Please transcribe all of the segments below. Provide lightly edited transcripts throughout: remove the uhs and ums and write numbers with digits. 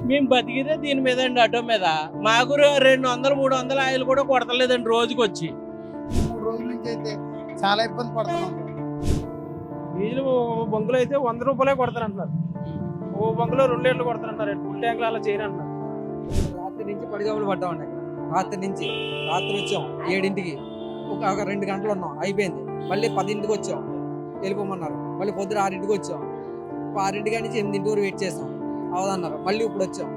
మేము బతికితే దీని మీద అండి, ఆటో మీద. మాకు 200 300 ఆయిల్ కూడా కొడతలేదండి రోజుకి వచ్చి. 3 రోజుల నుంచి అయితే చాలా ఇబ్బంది పడుతున్నాం. డీజిల్ బంకులు అయితే 100 రూపాయలే కొడతారంటున్నారు. ఓ బంకులో 2 లీటర్లు కొడతారంటారు. ఫుల్ ట్యాంకులు అలా చేయరంటున్నారు. రాత్రి నుంచి పడిగాపులు పడ్డామండి. రాత్రి వచ్చాం 7ంటికి, ఒక 2 గంటలు ఉన్నాం, అయిపోయింది. మళ్ళీ 10ంటికి వచ్చాం, వెళ్ళిపోమన్నారు. మళ్ళీ పొద్దున 6ంటికి వచ్చాం, 6ంటి నుంచి 8ంటి వరకు వెయిట్ చేసాం, అవదన్నారు. మళ్ళీ ఇప్పుడు వచ్చాం.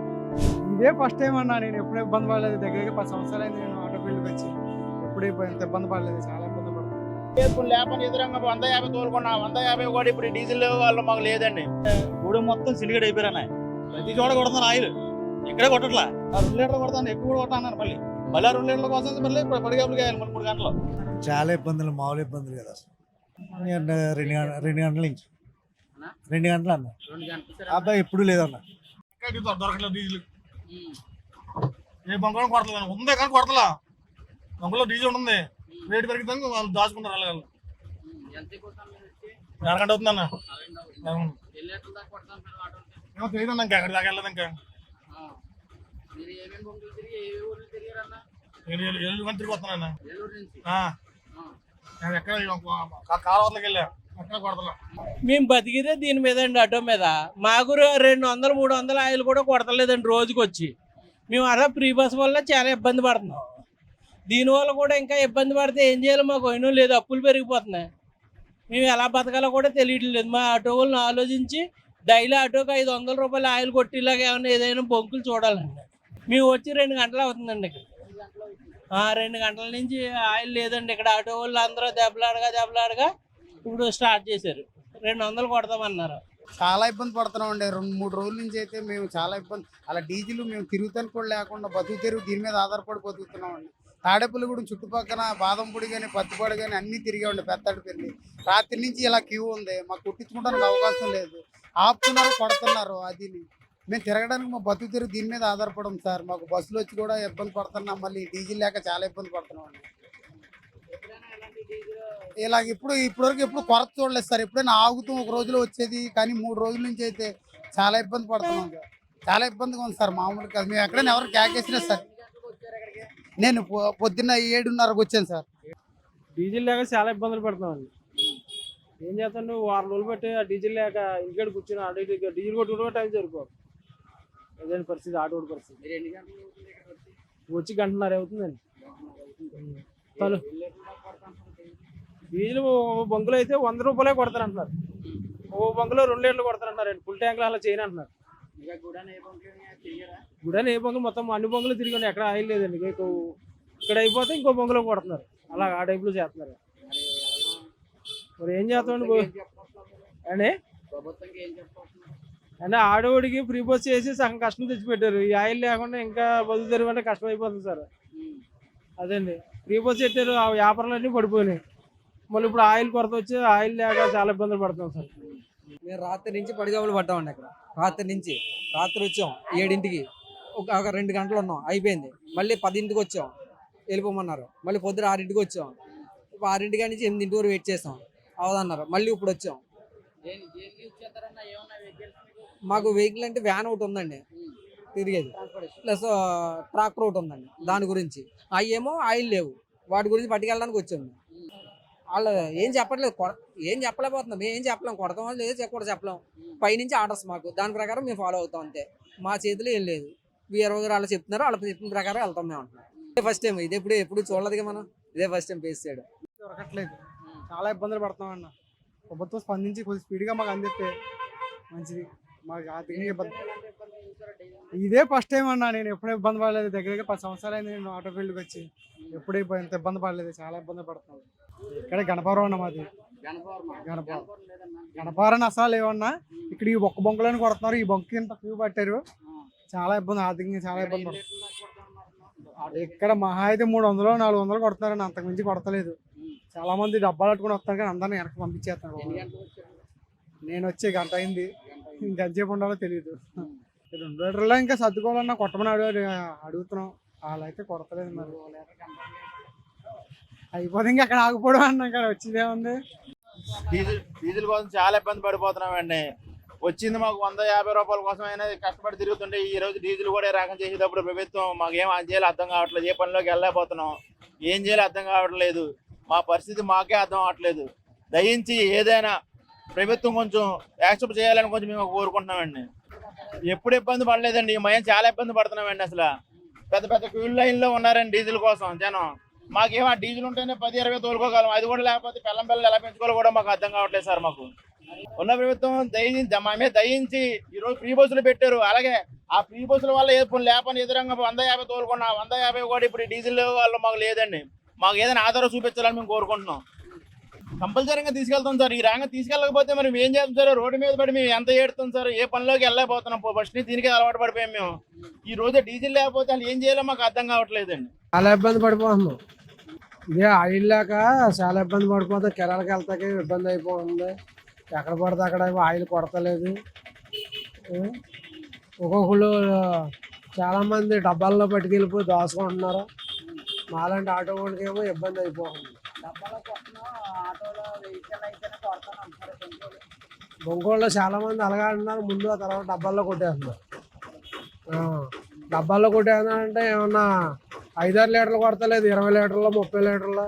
ఇదే ఫస్ట్ టైం అన్నా, నేను ఎప్పుడూ ఇబ్బంది పడలేదు. దగ్గర 10 సంవత్సరాలు అయింది నేను ఆటో ఫీల్డ్కి వచ్చి. ఎప్పుడూ ఇంత ఇబ్బంది పడలేదు, చాలా ఇబ్బంది పడుతుంది. లేపని ఎదురంగా 150 తోలుకున్నా, 150 కూడా ఇప్పుడు డీజిల్ వల్ల మాకు లేదండి. గూడెం మొత్తం సిలిగడ్ అయిపోయారు. ప్రతి చోట కొడుతున్నారు ఆయిల్, ఇక్కడే కొట్టట్లా. 2 లీటర్లు కొడతాను, ఎక్కువ కూడా కొట్టా అన్నారు. మళ్ళీ 2 లీటర్ల కోసం మళ్ళీ పడిగాపులు కాయాలి 3 గంటలు. చాలా ఇబ్బందులు, మామూలు ఇబ్బందులు కదా. 2 గంటల నుంచి 2 గంటలు అన్న అబ్బాయి ఎప్పుడు లేదన్న. దొరకట్లేదు డీజిల్, ఏ బంకులో కొడతలేదు. ఉందే కానీ కొడతలా. బంకులో డీజిల్ ఉంది, రేటు పెరిగితే వాళ్ళు దాచుకుంటారు. అలాగే అరగంట అవుతుందన్న. తెలియదన్న, ఇంకా ఎక్కడి దాకా వెళ్ళదు. ఇంకా తిరిగి వస్తున్నాను. ఎక్కడ కాలువలకు వెళ్ళా, ఎక్కడ కొడతలా. మేము బతికితే దీని మీద అండి, ఆటో మీద. మాకు 200 300 ఆయిల్ కూడా కొడతలేదండి రోజుకి వచ్చి. మేము అలా ఫ్రీ బస్ వల్ల చాలా ఇబ్బంది పడుతున్నాం. దీనివల్ల కూడా ఇంకా ఇబ్బంది పడితే ఏం చేయాలో మాకు అయినా లేదు. అప్పులు పెరిగిపోతున్నాయి. మేము ఎలా బతకాలో కూడా తెలియట్లేదు. మా ఆటో వాళ్ళని ఆలోచించి డైలీ ఆటోకి 500 రూపాయలు ఆయిల్ కొట్టేలాగా ఏదైనా బొంకులు చూడాలండి. మేము వచ్చి 2 గంటలు అవుతుందండి. ఇక్కడ 2 గంటల నుంచి ఆయిల్ లేదండి. ఇక్కడ ఆటో వాళ్ళు అందరూ దెబ్బలాడగా ఇప్పుడు స్టార్ట్ చేశారు. 200 కొడతామన్నారు. చాలా ఇబ్బంది పడుతున్నాం అండి. 2-3 రోజుల నుంచి అయితే మేము చాలా ఇబ్బంది. అలా డీజిల్ మేము తిరుగుతాను కూడా లేకుండా బతుకు తెరుగు దీని మీద ఆధారపడి బతుకుతున్నాం అండి. తాడేపల్లిగూడెం చుట్టుపక్కల బాదంపూడి కానీ పత్తిపాడు కానీ అన్నీ తిరిగామండి. పెద్దడిపల్లి రాత్రి నుంచి ఇలా క్యూ ఉంది. మాకు కుట్టించుకోవడానికి అవకాశం లేదు. ఆపుతున్నారు, కొడుతున్నారు. అది మేము తిరగడానికి మా బతుకు తెరుగు దీని మీద ఆధారపడం సార్. మాకు బస్సులు వచ్చి కూడా ఇబ్బంది పడుతున్నాం. మళ్ళీ డీజిల్ లేక చాలా ఇబ్బంది పడుతున్నాం అండి. ఇలాగ ఇప్పటివరకు ఎప్పుడు కొరత చూడలేదు సార్. ఎప్పుడైనా ఆగుతూ ఒక రోజులో వచ్చేది, కానీ 3 రోజుల నుంచి అయితే చాలా ఇబ్బంది పడుతున్నాం. చాలా ఇబ్బందిగా ఉంది సార్. మామూలు కాదు, మేము ఎక్కడైనా ఎవరు క్యాకేసినా సార్. నేను పొద్దున్న 7:30కి వచ్చాను సార్. డీజిల్ లేక చాలా ఇబ్బందులు పడుతున్నామండి. ఏం చేస్తాను, 6 రోజులు బట్టి ఆ డీజిల్ లేక ఇంటికాడ కూర్చుని డీజిల్ కొట్టుకుంటూ టైం సరిపోదు. అదే పరిస్థితి, ఆటో పరిస్థితి. వచ్చి 1:30 అవుతుందండి. డీజిల్ బంకులు అయితే 100 రూపాయలే కొడతారంటున్నారు. ఓ బంకులో 2 లీటర్లు కొడతారంటున్నారు. ఫుల్ ట్యాంకులు అలా చేయని అంటున్నారు. గుడాని ఏ బంకులు మొత్తం అన్ని బంకులు తిరిగి ఎక్కడ ఆయిల్ లేదండి. ఇక్కడ అయిపోతే ఇంకో బంకులో కొడుతున్నారు. అలా ఆ టైప్లో చేస్తున్నారు. మరి ఏం చేస్తామండి అండి? అంటే ఆడవాడికి ఫ్రీ బస్ చేసి సగం కష్టం తెచ్చిపెట్టారు. ఈ ఆయిల్ లేకుండా ఇంకా బదులు తెరవంటే కష్టం అయిపోతుంది సార్. అదండి, ఫ్రీ బస్ పెట్టారు, ఆ వ్యాపారాలన్నీ పడిపోయినాయి. మళ్ళీ ఇప్పుడు ఆయిల్ కొరత వచ్చి ఆయిల్ లేక చాలా ఇబ్బందులు పడుతున్నాం సార్. మేము రాత్రి నుంచి పడిగాపులు పడ్డామండి. రాత్రి వచ్చాం 7ంటికి, ఒక 2 గంటలు ఉన్నాం, అయిపోయింది. మళ్ళీ 10ంటికి వచ్చాం, వెళ్ళిపోమన్నారు. మళ్ళీ పొద్దున 6ంటికి వచ్చాం, 6ంటి నుంచి 8ంటి వరకు వెయిట్ చేసాం, అవదన్నారు. మళ్ళీ ఇప్పుడు వచ్చాం. మాకు వెహికల్ అంటే వ్యాన్ ఒకటి ఉందండి తిరిగేది, ప్లస్ ట్రాక్టర్ ఒకటి ఉందండి. దాని గురించి అవి ఏమో ఆయిల్ లేవు, వాటి గురించి పట్టుకెళ్ళడానికి వచ్చాము. వాళ్ళు ఏం చెప్పట్లేదు, ఏం చెప్పలేకపోతున్నాం. మేము ఏం చెప్పలేము, కొడతాం లేదు కూడా చెప్పలేము. పైనుంచి ఆర్డర్స్ మాకు, దాని ప్రకారం మేము ఫాలో అవుతాం అంతే. మా చేతిలో ఏం లేదు. వీఆర్ఓ గారు అలా చెప్తున్నారు, వాళ్ళ చెప్పిన ప్రకారం వెళ్తాం మేము అంటున్నాం. ఇదే ఫస్ట్ టైం, ఇది ఎప్పుడు చూడలేదుగా మనం. ఇదే ఫస్ట్ టైం ఫేస్ చేయడం. దొరకట్లేదు, చాలా ఇబ్బందులు పడుతున్నాం అన్న. ప్రభుత్వం స్పందించి కొద్దిగా స్పీడ్గా మాకు అందిస్తే మంచిది. మాకు ఇదే ఫస్ట్ టైం అన్నా, నేను ఎప్పుడూ ఇబ్బంది పడలేదు. దగ్గర 10 సంవత్సరాలు అయింది నేను ఆటో ఫీల్డ్కి వచ్చి. ఎప్పుడూ ఇంత ఇబ్బంది పడలేదు, చాలా ఇబ్బంది పడుతున్నాం. ఇక్కడ గణపవరం అన్న మాది. గణపవరం అసలు లేవన్నా. ఇక్కడ ఈ ఒక్క బొంకులను కొడుతున్నారు. ఈ బొంకు ఇంత క్యూ పట్టారు. చాలా ఇబ్బంది, ఆర్థికంగా చాలా ఇబ్బంది పడుతుంది. ఇక్కడ మహా అయితే 300 400 కొడుతున్నారని, అంతకుమించి కొడతలేదు. చాలా మంది డబ్బాలు పట్టుకుని వస్తారు, కానీ అందరినీ వెనక్కి పంపించేస్తాను. నేను వచ్చే గంట అయింది, ఇంకెంతసేపు ఉండాలో తెలియదు. 2 లీటర్లో ఇంకా సర్దుకోవాలన్నా కొట్టమని అడుగుతున్నాం. వాళ్ళు అయితే కొడతలేదు. మరి అయిపోతే ఇంకా అక్కడ ఆగిపోవడం అన్నా, ఇక్కడ వచ్చిందే ఉంది. డీజిల్ కోసం చాలా ఇబ్బంది పడిపోతున్నామండి. వచ్చింది మాకు 150 రూపాయల కోసం అయినా కష్టపడి తిరుగుతుంటే ఈ రోజు డీజిల్ కూడా రాకం చేసేటప్పుడు ప్రభుత్వం మాకు ఏం చేయాలో అర్థం కావట్లేదు. ఏ పనిలోకి వెళ్ళలేకపోతున్నాం, ఏం చేయాలో అర్థం కావట్లేదు. మా పరిస్థితి మాకే అర్థం అవ్వట్లేదు. దయించి ఏదైనా ప్రభుత్వం కొంచెం యాక్సెప్ట్ చేయాలని కొంచెం మేము కోరుకుంటున్నామండి. ఎప్పుడు ఇబ్బంది పడలేదండి, మేము చాలా ఇబ్బంది పడుతున్నామండి. అసలు పెద్ద పెద్ద క్యూ లైన్లో ఉన్నారండి డీజిల్ కోసం జనం. మాకేమో ఆ డీజిల్ ఉంటేనే 10-20 తోలుకోగలం, అది కూడా లేకపోతే పిల్లలు ఎలా పెంచుకోవాలో కూడా మాకు అర్థం కావట్లేదు సార్. మాకు ఉన్న ప్రభుత్వం దయించి మా మీద దయించి ఈరోజు ఫ్రీ బస్సులు పెట్టారు. అలాగే ఆ ఫ్రీ బస్సుల వల్ల లేపని ఎదురంగా 150 తోలుకున్నా 150 కూడా ఇప్పుడు డీజిల్ వల్ల మాకు లేదండి. మాకు ఏదైనా ఆధారం చూపించాలని మేము కోరుకుంటున్నాం. కంపల్సరీగా తీసుకెళ్తాం సార్. ఈ రంగం తీసుకెళ్ళకపోతే మరి మేము ఏం చేస్తాం సార్? రోడ్డు మీద పడి మేము ఎంత ఏడుతాం సార్? ఏ పనిలోకి వెళ్ళలేకపోతున్నాం. ఫస్ట్ నుంచి దీనికి అలవాటు పడిపోయాం మేము. ఈ రోజు డీజిల్ లేకపోతే వాళ్ళు ఏం చేయాలో మాకు అర్థం కావట్లేదండి. చాలా ఇబ్బంది పడిపోతున్నాం. ఇదే ఆయిల్ లేక చాలా ఇబ్బంది పడిపోతాం. కిరాలకు వెళ్తాకే ఇబ్బంది అయిపోతుంది. ఎక్కడ పడితే అక్కడ ఆయిల్ కొడతలేదు. ఒక్కొక్కరు చాలామంది డబ్బాల్లో పట్టుకెళ్ళిపోయి దోసుకుంటున్నారు. మాలాంటి ఆటో వాళ్ళకి ఏమో ఇబ్బంది అయిపోతుంది. బొంగోళ్ళు చాలా మంది అలాగే అంటున్నారు. ముందు ఆ తర్వాత డబ్బాల్లో కొట్టేస్తున్నారు. డబ్బాల్లో కొట్టేస్తున్నారంటే ఏమన్నా 5-6 లీటర్లు కొడతలేదు, 20 లీటర్లు 30 లీటర్లు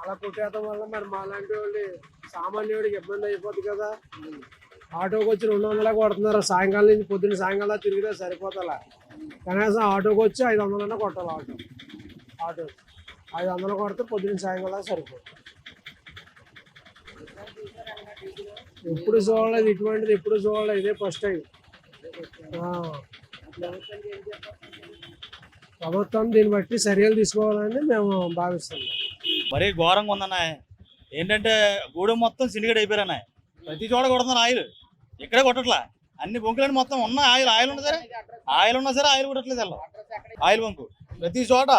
అలా కొట్టేయడం వల్ల మరి మాలాంటి వాళ్ళు సామాన్యుడికి ఇబ్బంది అయిపోతుంది కదా. ఆటోకి వచ్చి 200 కొడుతున్నారు. సాయంకాలం నుంచి పొద్దున్న సాయంకాలం తిరిగితే సరిపోతలే. కనీసం ఆటోకి వచ్చి 500 కొట్టాలి. ఆటో 500 కొడితే పొద్దున్న సాయంకాలం సరిపోతుంది. ఎప్పుడు చూడలేదు ఇటువంటిది, ఎప్పుడు చూడలేదు. ఇదే ఫస్ట్ టైం. ప్రభుత్వం దీన్ని బట్టి చర్యలు తీసుకోవాలని మేము భావిస్తున్నాం. మరీ ఘోరంగా ఉందన్న. ఏంటంటే గూడెం మొత్తం సిలిగడ్ అయిపోయారన్న. ప్రతి చోట కొడుతున్నారు ఆయిల్, ఇక్కడే కొట్టట్లా. అన్ని బొంకులని మొత్తం ఉన్న ఆయిల్ ఉన్నా సరే ఆయిల్ కొట్టట్లేదు. అలా ఆయిల్ బొంకు ప్రతి చోట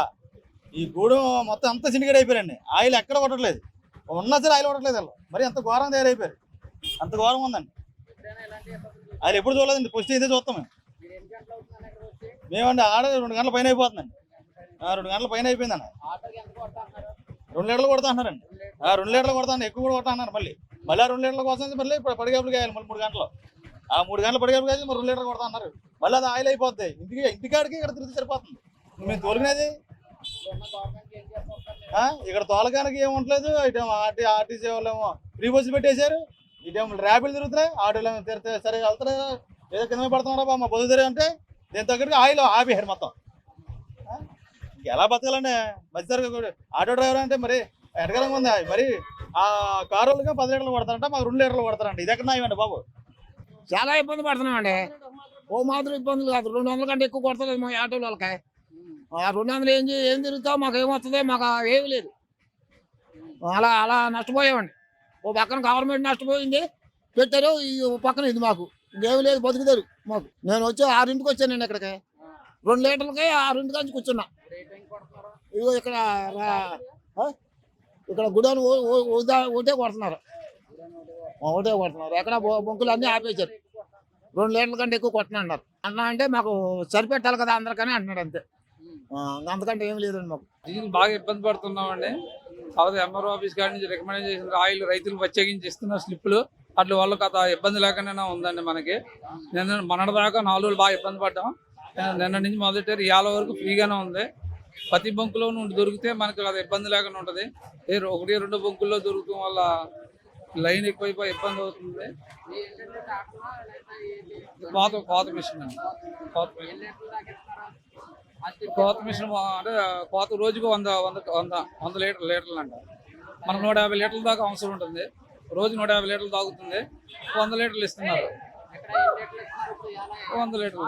ఈ గూడెం మొత్తం అంతా సిలిగడ్ అయిపోయారండి. ఆయిల్ ఎక్కడ కొట్టట్లేదు, ఉన్నా సరే ఆయిల్ కొట్టట్లేదు. అలా మరి అంత ఘోరంగా తయారైపోయారు. అంత ఘోరం ఉందండి. ఆయిల్ ఎప్పుడు చూడలేదండి, ఫస్ట్ ఇదే చూస్తాం మేమండి. ఆడ 2 గంటల పైన అయిపోతుందండి. 2 గంటల పైన అయిపోయిందన్న. 2 లీటర్లు కొడతా అన్నారండి. 2 లీటర్లు కొడతా అన్నారు, ఎక్కువ కూడా కొడతా అన్నారు. మళ్ళీ ఆ 2 లీటర్ల కోసం మళ్ళీ పడిగాపులు కాయాలి. మళ్ళీ 3 గంటలు, ఆ 3 గంటలు పడిగాపులు కాయాలి. మరి 2 లీటర్లు కొడతా అన్నారు. మళ్ళీ అది ఆయిల్ అయిపోద్ది. ఇంటికాడికి ఇక్కడ తిరిగి సరిపోతుంది. మేము తోలుకునేది ఇక్కడ తోలకానికి ఏమి ఉండలేదు. ఇటేమో ఆర్టీసీ వాళ్ళేమో ఫ్రీ బస్సులు పెట్టేశారు. ఇటేమో ర్యాపిడ్లు తిరుగుతున్నాయి. ఆటోలు ఏమో తిరిగితే సరే వెళ్తున్నాయి. ఏదో కింద పడుతున్నారా మా బొద్దు తిరిగి అంటే దీని తగ్గట్టుగా ఆయిల్ ఆపేశారు మొత్తం. ఎలా బతకాలండి మధ్యతరగతి ఆటో డ్రైవర్ అంటే మరి ఎడగలంగా ఉంది. మరి ఆ కారు వాళ్ళకి 10 లీటర్లు కొడతారంట, మాకు 2 లీటర్లు కొడతారంట. ఇది ఎక్కడ నాయమండి బాబు? చాలా ఇబ్బంది పడుతున్నామండి. ఓ మాత్రం ఇబ్బందులు కాదు, 200 కంటే ఎక్కువ కొడతలేదు మా ఆటో వాళ్ళకి. 200 ఏం తిరుగుతావు, మాకు ఏమొస్తుంది? మాకు ఏమి లేదు. అలా నష్టపోయామండి. ఓ పక్కన గవర్నమెంట్ నష్టపోయింది, పెట్టారు. ఈ పక్కన ఇది మాకు ఇంకేమి లేదు, బతుకుతారు మాకు. నేను వచ్చి 6ంటికి వచ్చానండి ఇక్కడికి. 2 లీటర్లకి 6ంటి నుంచి కూర్చున్నా. ఇదిగో ఇక్కడ గుడాను ఒకటే కొడుతున్నారు. ఎక్కడ బొంకులు అన్నీ ఆపేశారు. 2 లీటర్ల కంటే ఎక్కువ కొట్టనన్నారు. అంటే మాకు సరిపెట్టాలి కదా అందరికని అంటున్నాడు. అంతే, అంతకంటే ఏం లేదండి మాకు. డీజిల్ బాగా ఇబ్బంది పడుతున్నామండి. కాకపోతే ఎంఆర్ఓ ఆఫీస్ కాడి నుంచి రికమెండ్ చేసిన ఆయిల్ రైతులు ప్రత్యేకించి ఇస్తున్న స్లిప్పులు అట్ల వల్ల కథ ఇబ్బంది లేకుండా ఉందండి మనకి. మొన్నటిదాకా 4 రోజులు బాగా ఇబ్బంది పడ్డాం. నిన్న నుంచి మొదలెట్టారు, ఇవాళ వరకు ఫ్రీగానే ఉంది. ప్రతి బంకులో నుండి దొరికితే మనకు అది ఇబ్బంది లేకుండా ఉంటుంది. 1-2 బంకుల్లో దొరకడం వల్ల లైన్ ఎక్కువైపోయి ఇబ్బంది అవుతుంది. కోత మిషన్ అండి. కోత మిషన్ అంటే కోత రోజుకు 100 లీటర్లు అంట. మనకు 150 లీటర్ల దాకా అవసరం ఉంటుంది. రోజు 150 లీటర్లు తాగుతుంది. 100 లీటర్లు ఇస్తున్నారు. 100 లీటర్లు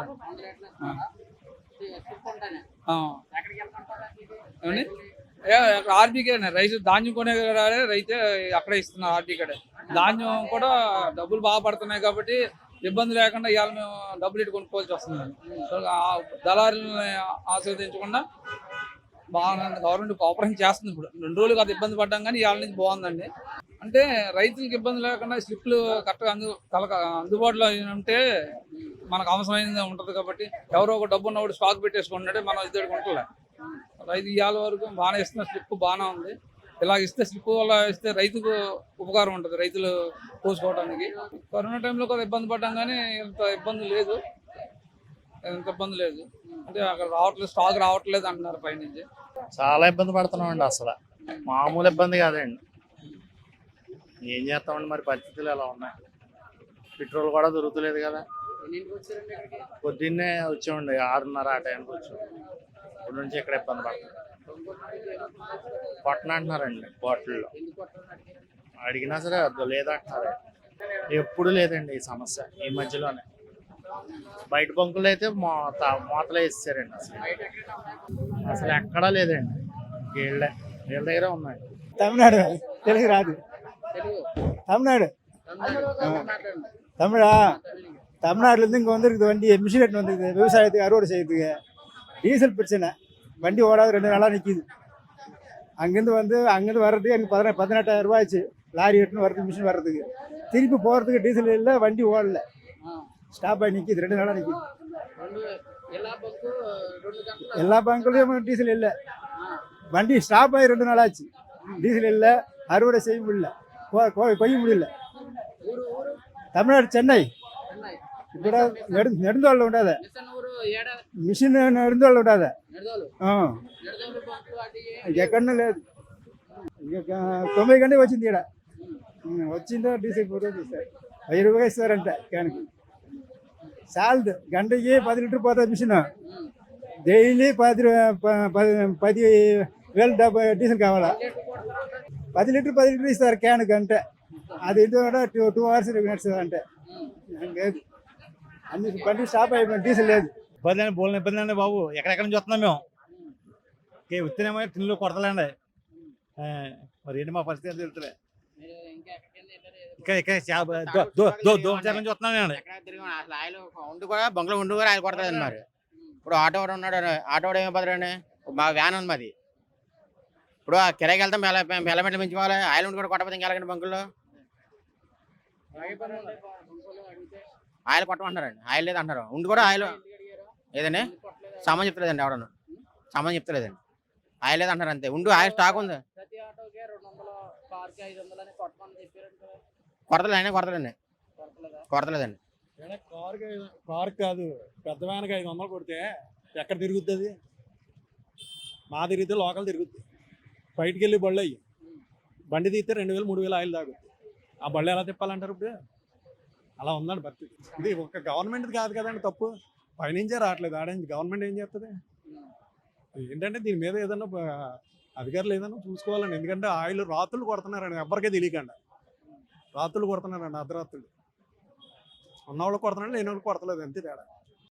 ఏమండి? ఆర్బీకే రైతు ధాన్యం కొనే రైతే అక్కడే ఇస్తున్నారు. ఆర్బీకే ధాన్యం కూడా డబ్బులు బాగా పడుతున్నాయి కాబట్టి ఇబ్బంది లేకుండా ఇవాళ మేము డబ్బులు ఇటు కొనుక్కోవాల్సి వస్తుందండి. దళారులను ఆస్వాదించకుండా బాగా గవర్నమెంట్ కోఆపరేషన్ చేస్తుంది. ఇప్పుడు 2 రోజులు కాదు ఇబ్బంది పడ్డాం, కానీ ఇవాళ నుంచి బాగుందండి. అంటే రైతులకు ఇబ్బంది లేకుండా స్లిప్లు కరెక్ట్గా అందుబాటులో ఉంటే మనకు అవసరమైనది ఉంటుంది. కాబట్టి ఎవరో ఒక డబ్బు ఉన్నవాడు స్టాక్ పెట్టేసుకుంటే మనం ఇద్దరికి ఉంటలే. రైతు ఇవాళ వరకు బాగానే ఇస్తున్న స్లిప్ బాగానే ఉంది. ఇలా ఇస్తే స్లిప్ వల్ల ఇస్తే రైతుకు ఉపకారం ఉంటుంది, రైతులు పోసుకోవడానికి. కరోనా టైంలో కొంత ఇబ్బంది పడ్డాం కానీ ఇంత ఇబ్బంది లేదు, అంటే అక్కడ రావట్లేదు, స్టాక్ రావట్లేదు అంటున్నారు పైనుంచి. చాలా ఇబ్బంది పడుతున్నాం అండి, అసలు మామూలు ఇబ్బంది కాదండి. ఏం చేస్తామండి మరి, పరిస్థితులు ఎలా ఉన్నాయి. పెట్రోల్ కూడా దొరుకుతలేదు కదా. పొద్దున్నే వచ్చామండి 6:30 ఆ టైంకి వచ్చాం. ఇప్పటి నుంచి ఇక్కడ ఇబ్బంది పడుతుంది. కొట్టన అంటున్నారండి బాటిల్లో, అడిగినా సరే లేదంటున్నారు. ఎప్పుడు లేదండి ఈ సమస్య, ఈ మధ్యలోనే. బయట బంకులు అయితే మూతలు వేసేసారండి. అసలు ఎక్కడా లేదండి, వీళ్ళ దగ్గర ఉన్నాయి. తమిళనాడు తెలుగు రాదు. தமிழ்நாடு தமிழ்நாட்டிலேருந்து இங்கே வந்துருக்குது வண்டி, மிஷின் எடுத்து வந்துருக்குது விவசாயத்துக்கு அறுவடை செய்யறதுக்கு. டீசல் பிரச்சனை, வண்டி ஓடாது 2 நாளாக நிற்கிது. அங்கேருந்து வர்றதுக்கு எனக்கு 18,000 ரூபாய் ஆச்சு. லாரி எடுத்துன்னு வர்றதுக்கு, மிஷின் வர்றதுக்கு. திருப்பி போகிறதுக்கு டீசல் இல்லை, வண்டி ஓடல, ஸ்டாப் ஆகி நிற்கிது, 2 நாளாக நிற்கிது. எல்லா பங்குலையும் டீசல் இல்லை, வண்டி ஸ்டாப் ஆகி 2 நாள் ஆச்சு. டீசல் இல்லை, அறுவடை செய்ய முடியல, கொய்ய முடியல. தமிழ்நாடு சென்னை ఇక్కడ నెడుందోళ్ళు ఉండదు, మిషన్ నెడుందోళ్ళు ఉండదు. ఎక్కడనే లేదు. 9 గంటలకు వచ్చింది ఇక్కడ. వచ్చిందో డీసెల్ పోతుంది సార్, 1000 రూపాయలు ఇస్తారంట క్యాన్కి. చాలదు, గంటకి 10 లీటర్ పోతుంది మిషన్. డైలీ 10,000 డీజిల్ కావాలా. 10 లీటర్ ఇస్తారు క్యాన్ గంట. అది ఇంటి 2 hours నడుస్తుంది అంటే లేదు. అన్ని బండి స్టాప్ అయిపోయింది, డీజిల్ లేదు. ఇబ్బంది అండి బాబు. ఎక్కడెక్కడ నుంచి వస్తున్నాం మేము, వస్తేనేమో తిన్నులు కొడతలేండి. మరి ఏంటి మా పరిస్థితి తెలుస్తుంది. దోమచార నుంచి వస్తున్నాం అండి. బంగ్లో ఉండి కూడా ఆయన కొడతాడు మరి. ఇప్పుడు ఆటో ఉన్నాడు, ఆటో ఏమో పదరండి, మా వ్యాన్ ఉంది మాది. ఇప్పుడు ఆ కిరాయికి వెళ్తాం, మెల్లమెట్లు పెంచుకోవాలి. ఆయిల్ ఉండి కూడా కొట్టకపోతే ఇంకెళ్ళకండి బంకుల్లో. ఆయిల్ కొట్టమంటున్నారండి, ఆయిల్ లేదు అంటారు. ఉండి కూడా ఆయిల్ ఏదండి సామాన్ చెప్తలేదండి, ఎవడన్నా సామాన్ చెప్తలేదండి, ఆయిల్ లేదు అంటారు అంతే. ఉండు ఆయిల్ స్టాక్ ఉంది. కొడతలేదండి. కారు కాదు, పెద్ద వ్యాన్కి 500 కొడితే ఎక్కడ తిరుగుతుంది? మా తిరిగితే లోకల్ తిరుగుద్ది. బయటికి వెళ్ళి బళ్ళు అయ్యి బండి తీస్తే 2,000 3,000 ఆయిల్ తాగుద్ది. ఆ బళ్ళు ఎలా తిప్పాలంటారు? ఇప్పుడు అలా ఉందండి పరిస్థితి. ఇది ఒక గవర్నమెంట్ కాదు కదండి తప్పు, పైనుంచే రావట్లేదు. ఆడేంచి గవర్నమెంట్ ఏం చేస్తుంది ఏంటంటే దీని మీద ఏదన్నా అధికారులు ఏదన్నా చూసుకోవాలండి. ఎందుకంటే ఆయిల్ రాత్రులు కొడుతున్నారండి, ఎవరికే తెలియకుండా రాత్రులు కొడుతున్నారండి. అర్ధరాత్రులు ఉన్నవాళ్ళు కొడుతున్నాడు, లేని వాళ్ళు కొడతలేదు, అంతే తేడా.